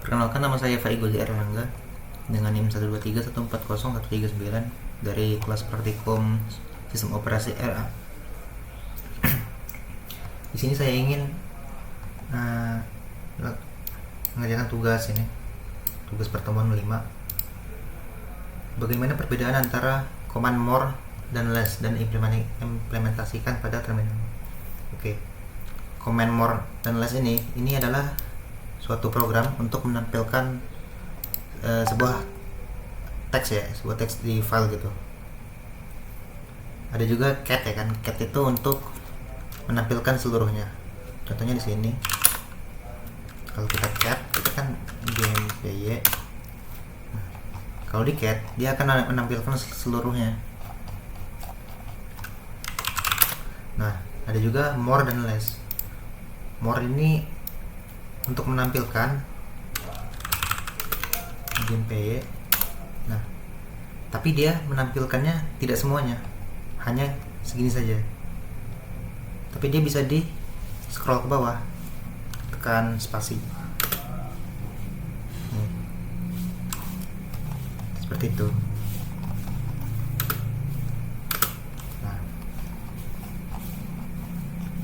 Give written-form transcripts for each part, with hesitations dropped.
Perkenalkan, nama saya Faigul Erlangga dengan NIM 123140139 dari kelas praktikum Sistem Operasi RA. Di sini saya ingin uh, mengerjakan tugas ini, tugas pertemuan 5. Bagaimana perbedaan antara command more dan less dan implementasikan pada terminal. Oke. Command more dan less ini adalah suatu program untuk menampilkan sebuah sebuah teks di file gitu. Ada juga cat ya kan, cat itu untuk menampilkan seluruhnya. Contohnya di sini, kalau kita cat itu kan gmpy. Kalau di cat dia akan menampilkan seluruhnya. Nah, ada juga more dan less. More ini untuk menampilkan gmpy. Nah, tapi dia menampilkannya tidak semuanya, hanya segini saja. Tapi dia bisa di scroll ke bawah, tekan spasi. Seperti itu. Nah,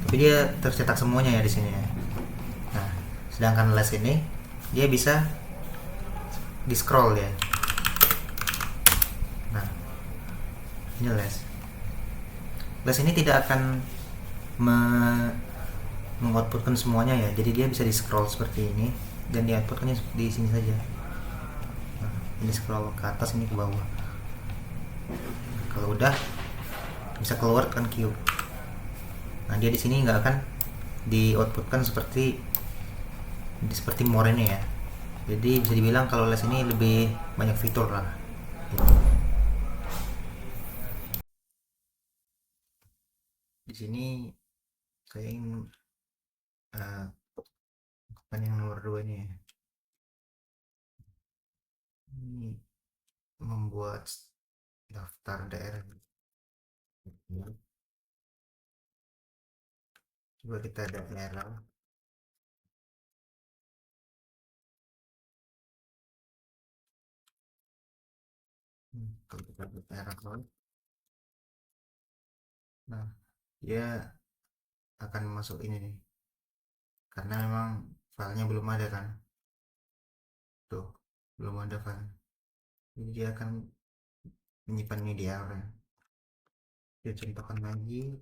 tapi dia tercetak semuanya ya di sini ya. Nah, sedangkan less ini dia bisa di scroll ya. Nah, ini less. Less ini tidak akan mengoutputkan semuanya ya, jadi dia bisa di scroll seperti ini dan di outputkannya di sini saja. Nah, ini scroll ke atas, ini ke bawah. Kalau udah bisa keluar kan Q. Nah, dia di sini nggak akan di outputkan seperti more ini ya. Jadi bisa dibilang kalau less ini lebih banyak fitur lah. Di sini saya ingin yang nomor 2 ini ya. Ini membuat daftar daerah. Coba kita daerah. Kalau kita buat daerah cloud, nah dia akan masuk ini nih, karena memang filenya belum ada kan, tuh belum ada file, jadi dia akan menyimpan ini di array. Dia contohkan lagi.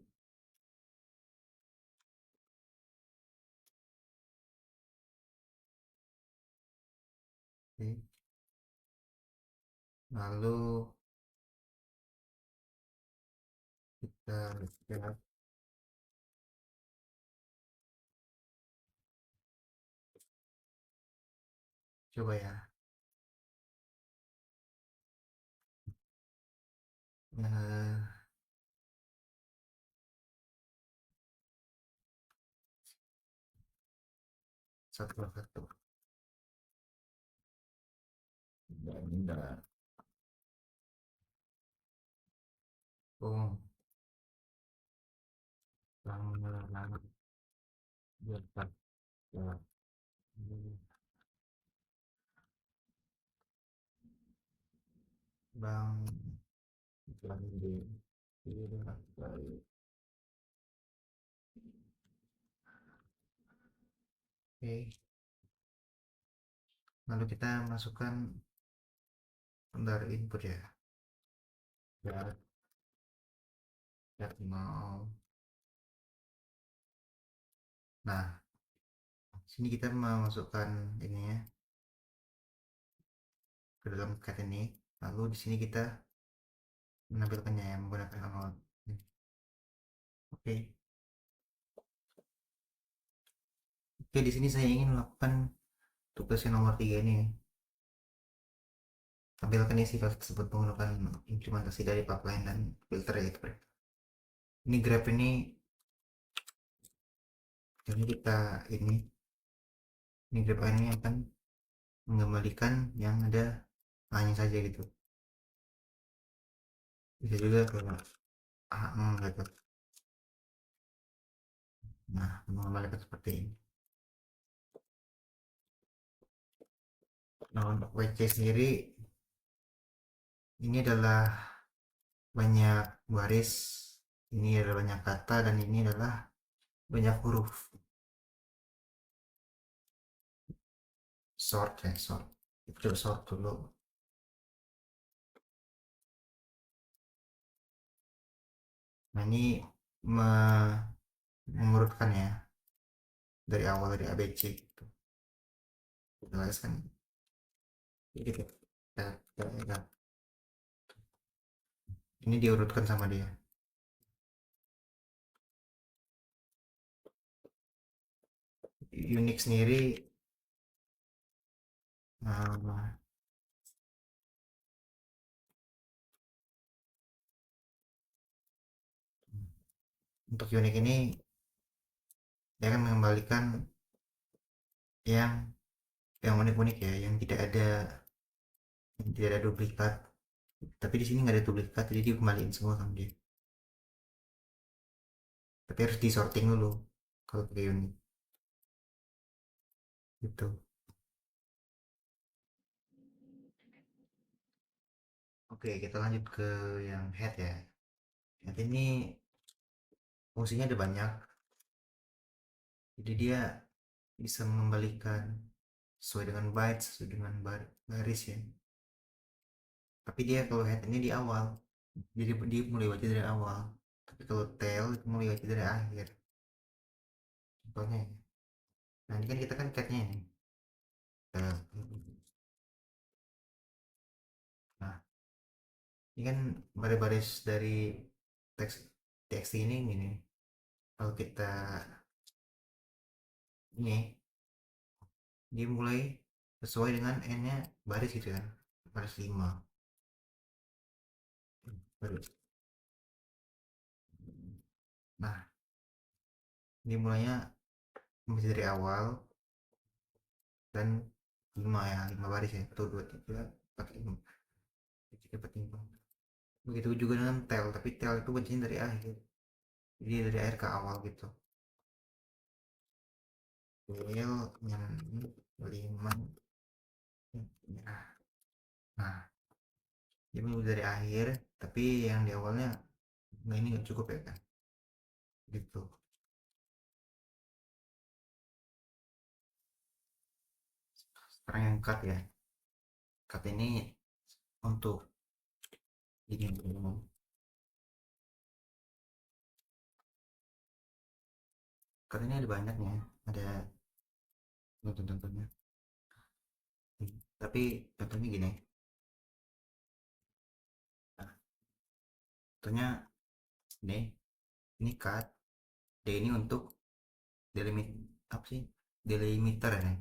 Oke. Lalu kita lihat, coba ya, eh, satu satu. Enggak. Oh, lama biar ya. Bang Landi. Oke, lalu kita masukkan dari input ya. Ya, mau. Nah, sini kita memasukkan ini ya ke dalam cat ini. Lalu di sini kita menampilkannya yang menggunakan download. Oke. Oke, di sini saya ingin melakukan tugas yang nomor 3 ini. Tampilkan isi file tersebut menggunakan implementasi dari pipeline dan filter ya. Ini graph ini, jadi kita ini graph ini akan mengembalikan yang ada hanya saja gitu. Bisa juga ke gitu. Nah, mengembalikan seperti ini. Nah, untuk WC sendiri ini adalah banyak baris, ini adalah banyak kata, dan ini adalah banyak huruf. Short ya, short. Itu short dulu. Nah, ini mengurutkan ya dari awal dari ABC gitu. Jelas kan? Gitu. Ya, ya, ya. Ini diurutkan sama dia. Unix sendiri uh, untuk Unix ini dia akan mengembalikan yang unik-unik ya, yang tidak ada duplikat. Tapi di sini nggak ada duplikat, jadi dikembaliin semua sama dia. Tapi harus disorting dulu kalau pakai Unix. Gitu. Oke, kita lanjut ke yang head ya. Head ini fungsinya ada banyak. Jadi dia bisa mengembalikan sesuai dengan byte, sesuai dengan baris ya. Tapi dia kalau head ini di awal, jadi dia mulai baca dari awal. Tapi kalau tail itu mulai baca dari akhir. Contohnya ya. Nah ini kan kita kan catnya ini. Nah ini kan baris-baris dari teks teks ini gini. Kalau kita ini dia mulai sesuai dengan n-nya baris gitu kan. Baris 5. Baris. Nah, ini mulainya masih dari awal dan 5 ya, 5 baris ya. 1, 2, 3, 4, 5. 3, 4, 5. Begitu juga dengan tel, tapi tel itu bacanya dari akhir. Jadi dari akhir ke awal gitu. Tel yang 5 merah. Nah, dia mulai dari akhir, tapi yang di awalnya nah ini nggak cukup ya kan? Gitu. Sekarang yang cut ya. Cut ini untuk ini cut ini ada banyaknya, ada contoh-contohnya. Tapi contohnya gini, nah, contohnya ini cut, D ini untuk delimit apa sih? Delimiter ya.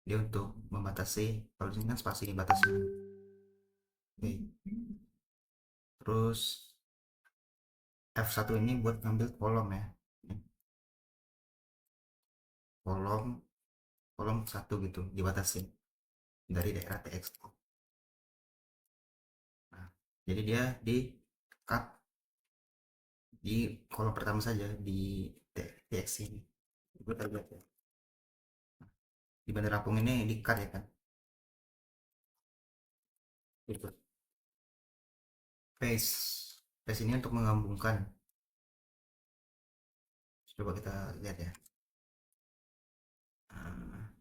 Dia untuk membatasi, kalau ini kan spasi dibatasi. Oke. Terus F1 ini buat ngambil kolom ya. Kolom kolom satu gitu dibatasi dari daerah TX. Nah, jadi dia di cut di kolom pertama saja di TX ini. Kita lihat ya. Di Bandar Lampung ini di cut ya kan. Gitu. Paste. Paste ini untuk menggabungkan. Coba kita lihat ya. Nah,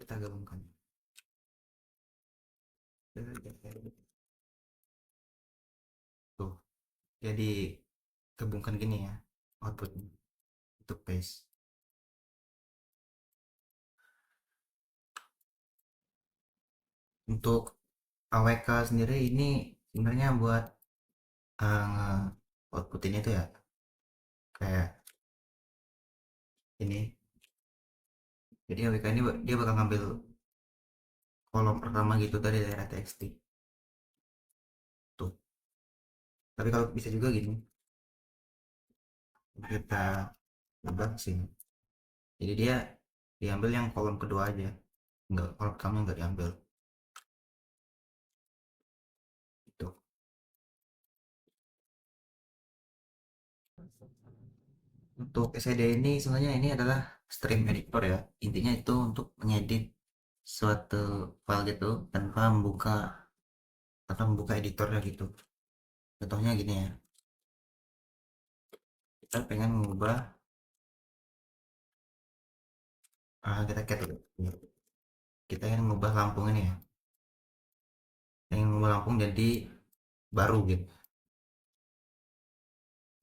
kita gabungkan. Tuh, jadi gabungkan gini ya output untuk paste. Untuk AWK sendiri ini sebenarnya buat output ini tuh ya kayak ini. Jadi AWK ini dia bakal ngambil kolom pertama gitu dari daerah txt tuh. Tapi kalau bisa juga gini, kita ubah sini. Jadi dia diambil yang kolom kedua aja, enggak kolom pertama enggak diambil. Itu. Untuk SED ini sebenarnya ini adalah stream editor ya. Intinya itu untuk mengedit suatu file gitu tanpa membuka editornya gitu. Contohnya gini ya, kita pengen mengubah kita cat dulu. Kita ingin mengubah Lampung ini ya, ingin mengubah Lampung jadi baru gitu.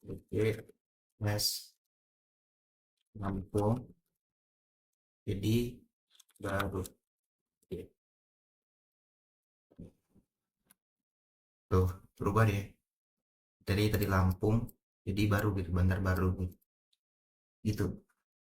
Oke, les Lampung jadi baru. Oke. Tuh berubah deh, dari tadi Lampung jadi baru gitu, Bandar Baru gitu. Gitu.